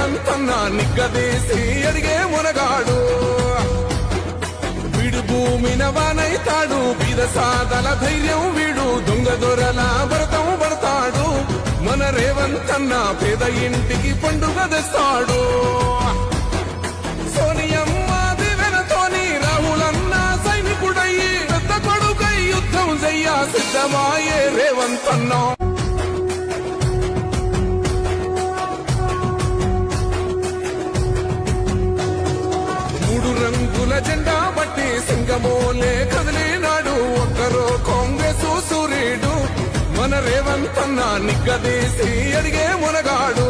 రేవంత్ అన్న నిగ్గదీసి అడిగే మునగాడు వీడు భూమిన వానైతాడు బీద సాదల ధైర్యం వీడు దొంగ దొరల భరతం పడతాడు మన రేవంత్ అన్న పేద ఇంటికి పండుగ తెస్తాడు సోనియమ్మ దివెనతోని రాహులన్న సైనికుడయ్యి పెద్ద కొడుకై యుద్ధం చెయ్య సిద్ధమాయే రేవంత్ అన్న రంగుల జెండా బట్టి సింగమోలే కదిలినాడు ఒక్కరో కాంగ్రెస్ సూర్యుడు మన రేవంత్ అన్న నిగ్గదీసి అడిగే మునగాడు